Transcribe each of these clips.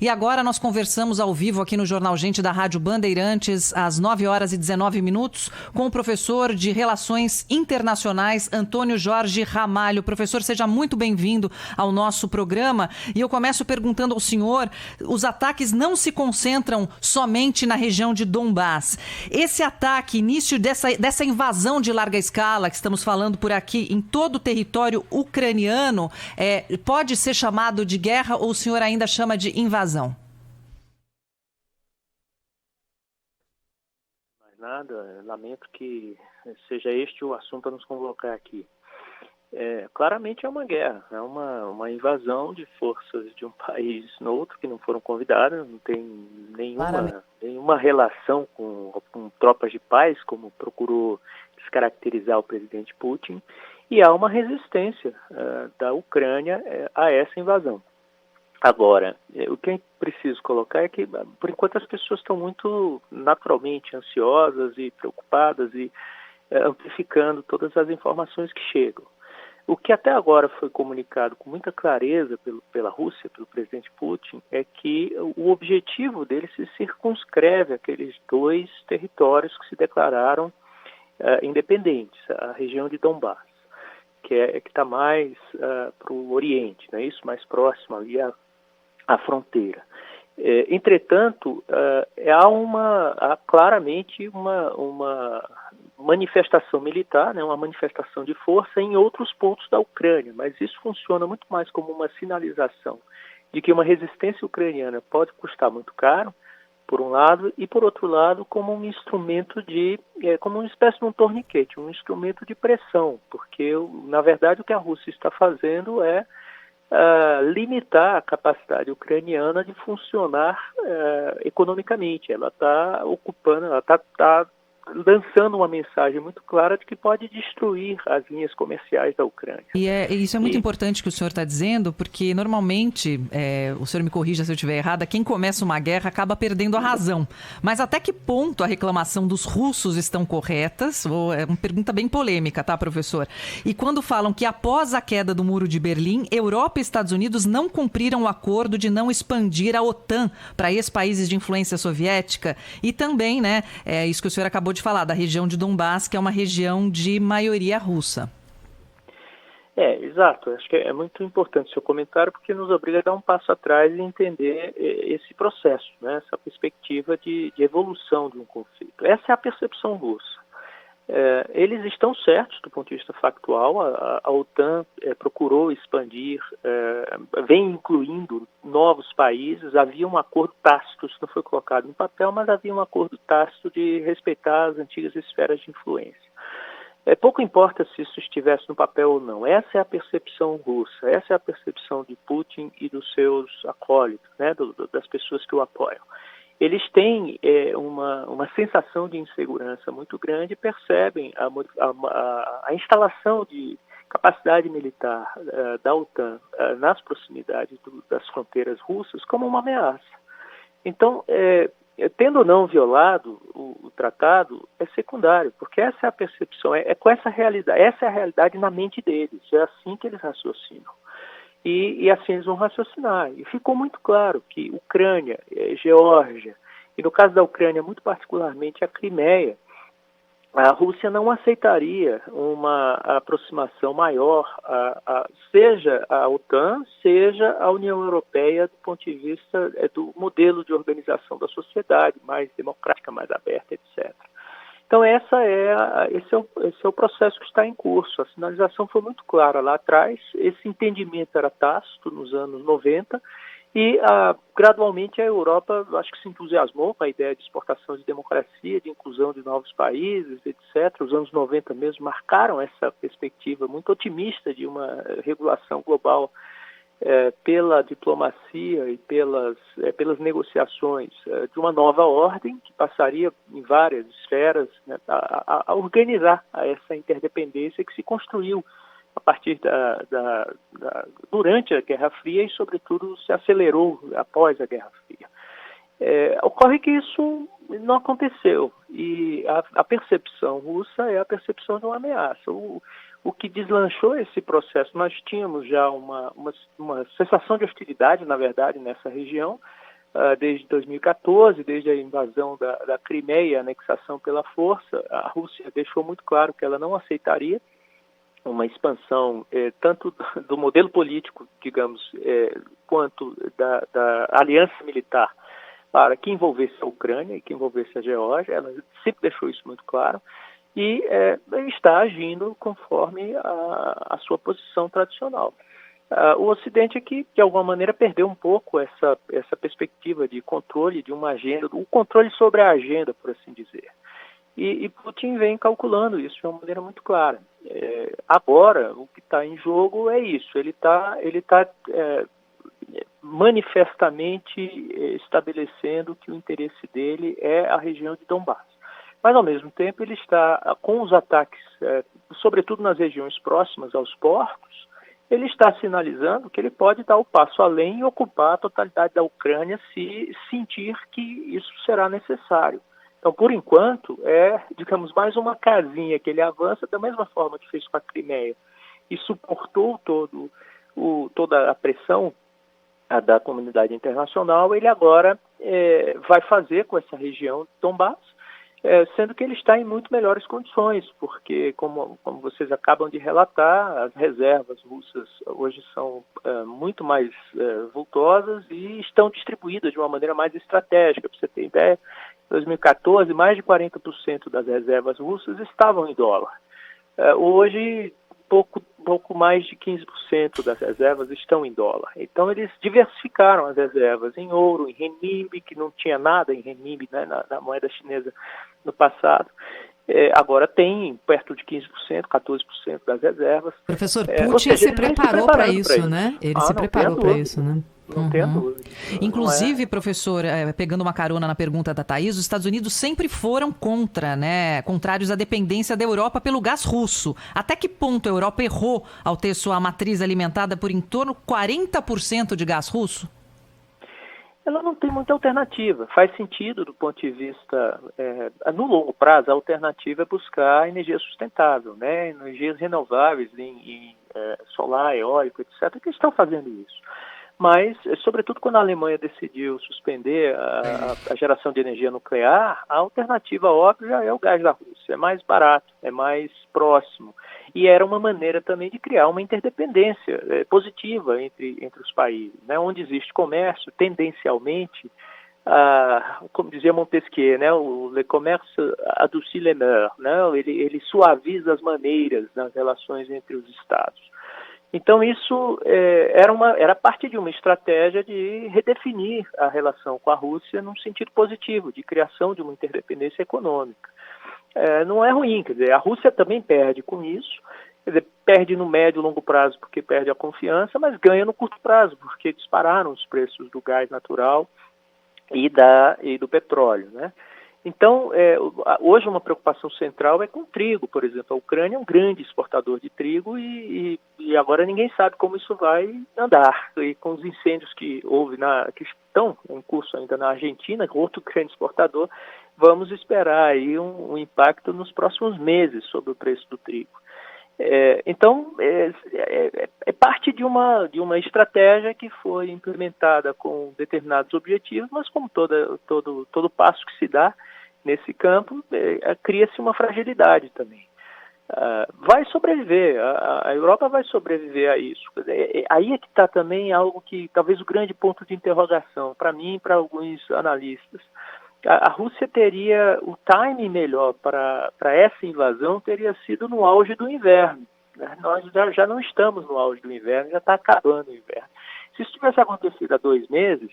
E agora nós conversamos ao vivo aqui no Jornal Gente da Rádio Bandeirantes, às 9h19, com o professor de Relações Internacionais, Antônio Jorge Ramalho. Professor, seja muito bem-vindo ao nosso programa. E eu começo perguntando ao senhor, os ataques não se concentram somente na região de Donbás. Esse ataque, início dessa invasão de larga escala que estamos falando por aqui em todo o território ucraniano, pode ser chamado de guerra ou o senhor ainda chama de invasão? Nada, lamento que seja este o assunto a nos convocar aqui. Claramente é uma guerra, é uma invasão de forças de um país no outro que não foram convidadas, não tem nenhuma relação com tropas de paz, como procurou descaracterizar o presidente Putin, e há uma resistência da Ucrânia a essa invasão. Agora, o que é preciso colocar é que, por enquanto, as pessoas estão muito naturalmente ansiosas e preocupadas e amplificando todas as informações que chegam. O que até agora foi comunicado com muita clareza pela Rússia, pelo presidente Putin, é que o objetivo dele se circunscreve àqueles 2 territórios que se declararam independentes, a região de Donbás, que está mais para o Oriente, não é isso? Mais próximo ali à fronteira. Entretanto, há claramente uma manifestação militar, né, uma manifestação de força em outros pontos da Ucrânia, mas isso funciona muito mais como uma sinalização de que uma resistência ucraniana pode custar muito caro, por um lado, e por outro lado, como um instrumento como uma espécie de um torniquete, um instrumento de pressão, porque, na verdade, o que a Rússia está fazendo é limitar a capacidade ucraniana de funcionar economicamente. Ela está lançando uma mensagem muito clara de que pode destruir as linhas comerciais da Ucrânia. E isso é muito importante que o senhor está dizendo, porque normalmente, o senhor me corrija se eu estiver errada, quem começa uma guerra acaba perdendo a razão. Mas até que ponto a reclamação dos russos estão corretas? É uma pergunta bem polêmica, tá, professor? E quando falam que após a queda do Muro de Berlim, Europa e Estados Unidos não cumpriram o acordo de não expandir a OTAN para ex-países de influência soviética, e também, né, isso que o senhor acabou de falar, da região de Donbás, que é uma região de maioria russa. Exato. Acho que é muito importante o seu comentário, porque nos obriga a dar um passo atrás e entender esse processo, né, essa perspectiva de evolução de um conflito. Essa é a percepção russa. Eles estão certos do ponto de vista factual. A OTAN procurou expandir, vem incluindo novos países. Havia um acordo tácito, isso não foi colocado no papel, mas havia um acordo tácito de respeitar as antigas esferas de influência. Pouco importa se isso estivesse no papel ou não. Essa é a percepção russa, essa é a percepção de Putin e dos seus acólitos, né, das pessoas que o apoiam. Eles têm uma sensação de insegurança muito grande e percebem a instalação de capacidade militar da OTAN nas proximidades das fronteiras russas como uma ameaça. Então, tendo ou não violado o tratado, é secundário, porque essa é a percepção, com essa realidade, essa é a realidade na mente deles, é assim que eles raciocinam. E assim eles vão raciocinar. E ficou muito claro que Ucrânia, Geórgia, e no caso da Ucrânia, muito particularmente a Crimeia, a Rússia não aceitaria uma aproximação maior, seja a OTAN, seja a União Europeia, do ponto de vista do modelo de organização da sociedade, mais democrática, mais aberta, etc. Então esse é o processo que está em curso. A sinalização foi muito clara lá atrás, esse entendimento era tácito nos anos 90 e gradualmente a Europa, acho que se entusiasmou com a ideia de exportação de democracia, de inclusão de novos países, etc. Os anos 90 mesmo marcaram essa perspectiva muito otimista de uma regulação global pela diplomacia e pelas negociações de uma nova ordem que passaria em várias esferas, né, a organizar essa interdependência que se construiu a partir durante a Guerra Fria e, sobretudo, se acelerou após a Guerra Fria. Ocorre que isso não aconteceu e a percepção russa é a percepção de uma ameaça. O que deslanchou esse processo, nós tínhamos já uma sensação de hostilidade, na verdade, nessa região, desde 2014, desde a invasão da Crimeia, a anexação pela força. A Rússia deixou muito claro que ela não aceitaria uma expansão tanto do modelo político, digamos, quanto da aliança militar para que envolvesse a Ucrânia e que envolvesse a Geórgia. Ela sempre deixou isso muito claro e está agindo conforme a sua posição tradicional. O Ocidente aqui, de alguma maneira, perdeu um pouco essa perspectiva de controle de uma agenda, o controle sobre a agenda, por assim dizer. E Putin vem calculando isso de uma maneira muito clara. Agora, o que está em jogo é isso. Ele tá manifestamente estabelecendo que o interesse dele é a região de Donbass. Mas, ao mesmo tempo, ele está com os ataques, sobretudo nas regiões próximas aos portos, ele está sinalizando que ele pode dar o passo além e ocupar a totalidade da Ucrânia se sentir que isso será necessário. Então, por enquanto, digamos, mais uma casinha que ele avança, da mesma forma que fez com a Crimeia, e suportou toda a pressão da comunidade internacional, ele agora vai fazer com essa região de Donbass, sendo que ele está em muito melhores condições, porque, como vocês acabam de relatar, as reservas russas hoje são muito mais vultosas e estão distribuídas de uma maneira mais estratégica. Para você ter ideia, em 2014, mais de 40% das reservas russas estavam em dólar. Hoje, pouco mais de 15% das reservas estão em dólar. Então, eles diversificaram as reservas em ouro, em renminbi, que não tinha nada em renminbi, né, na moeda chinesa no passado. Agora tem perto de 15%, 14% das reservas. Professor, Putin se preparou para isso, né? Ele se preparou para isso, né? Não tenha dúvida. Inclusive, professor, pegando uma carona na pergunta da Thaís, os Estados Unidos sempre foram contrários à dependência da Europa pelo gás russo. Até que ponto a Europa errou ao ter sua matriz alimentada por em torno de 40% de gás russo? Ela não tem muita alternativa. Faz sentido do ponto de vista, no longo prazo, a alternativa é buscar energia sustentável, né? Energias renováveis em solar, eólico, etc., que estão fazendo isso. Mas, sobretudo quando a Alemanha decidiu suspender a geração de energia nuclear, a alternativa óbvia é o gás da Rússia. É mais barato, é mais próximo. E era uma maneira também de criar uma interdependência positiva entre os países, né? Onde existe comércio, tendencialmente, como dizia Montesquieu, né? O le commerce adoucit les mœurs, né? Ele suaviza as maneiras nas relações entre os estados. Então, isso era parte de uma estratégia de redefinir a relação com a Rússia num sentido positivo, de criação de uma interdependência econômica. Não é ruim, quer dizer, a Rússia também perde com isso, quer dizer, perde no médio e longo prazo porque perde a confiança, mas ganha no curto prazo porque dispararam os preços do gás natural e do petróleo, né? Então, hoje uma preocupação central é com o trigo, por exemplo. A Ucrânia é um grande exportador de trigo e agora ninguém sabe como isso vai andar. E com os incêndios que que estão em curso ainda na Argentina, outro grande exportador, vamos esperar aí um impacto nos próximos meses sobre o preço do trigo. Então, é parte de uma estratégia que foi implementada com determinados objetivos, mas como todo passo que se dá nesse campo, cria-se uma fragilidade também. Vai sobreviver, a Europa vai sobreviver a isso. Aí é que está também algo que, talvez o grande ponto de interrogação, para mim e para alguns analistas. A Rússia teria o timing melhor para essa invasão, teria sido no auge do inverno. Nós já não estamos no auge do inverno, já está acabando o inverno. Se isso tivesse acontecido há 2 meses,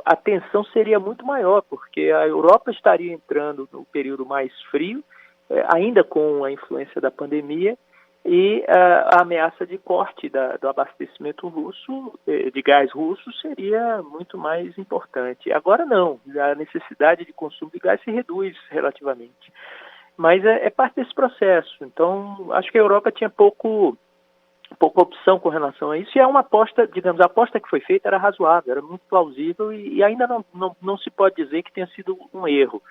a tensão seria muito maior, porque a Europa estaria entrando no período mais frio, ainda com a influência da pandemia, e a ameaça de corte do abastecimento russo, de gás russo, seria muito mais importante. Agora não, a necessidade de consumo de gás se reduz relativamente. Mas é parte desse processo. Então, acho que a Europa tinha pouca opção com relação a isso, e é uma aposta, digamos, a aposta que foi feita era razoável, era muito plausível, e ainda não se pode dizer que tenha sido um erro.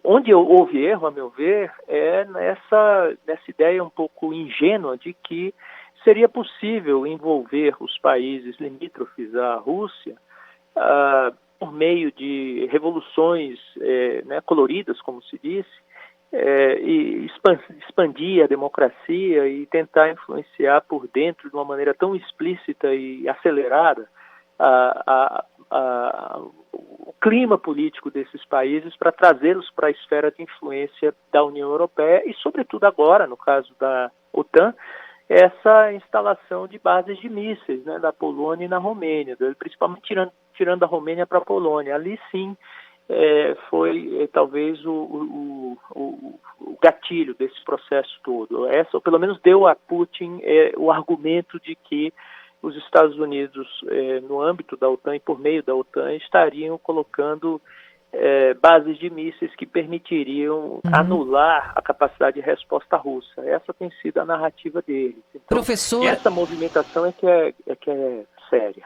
Onde houve erro, a meu ver, é nessa ideia um pouco ingênua de que seria possível envolver os países limítrofes à Rússia por meio de revoluções coloridas, como se disse, e expandir a democracia e tentar influenciar por dentro de uma maneira tão explícita e acelerada o clima político desses países para trazê-los para a esfera de influência da União Europeia e, sobretudo agora, no caso da OTAN, essa instalação de bases de mísseis, né, da Polônia e na Romênia, principalmente tirando a Romênia para a Polônia. Ali sim foi talvez o gatilho desse processo todo. Ou pelo menos deu a Putin o argumento de que os Estados Unidos, no âmbito da OTAN e por meio da OTAN, estariam colocando bases de mísseis que permitiriam anular a capacidade de resposta russa. Essa tem sido a narrativa deles. Então, professor, essa movimentação é que é séria.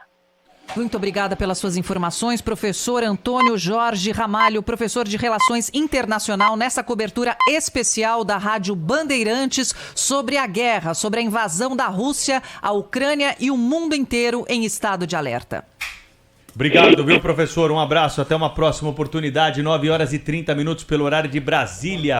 Muito obrigada pelas suas informações, professor Antônio Jorge Ramalho, professor de Relações Internacional, nessa cobertura especial da Rádio Bandeirantes sobre a guerra, sobre a invasão da Rússia à Ucrânia e o mundo inteiro em estado de alerta. Obrigado, viu, professor? Um abraço, até uma próxima oportunidade, 9h30 pelo horário de Brasília.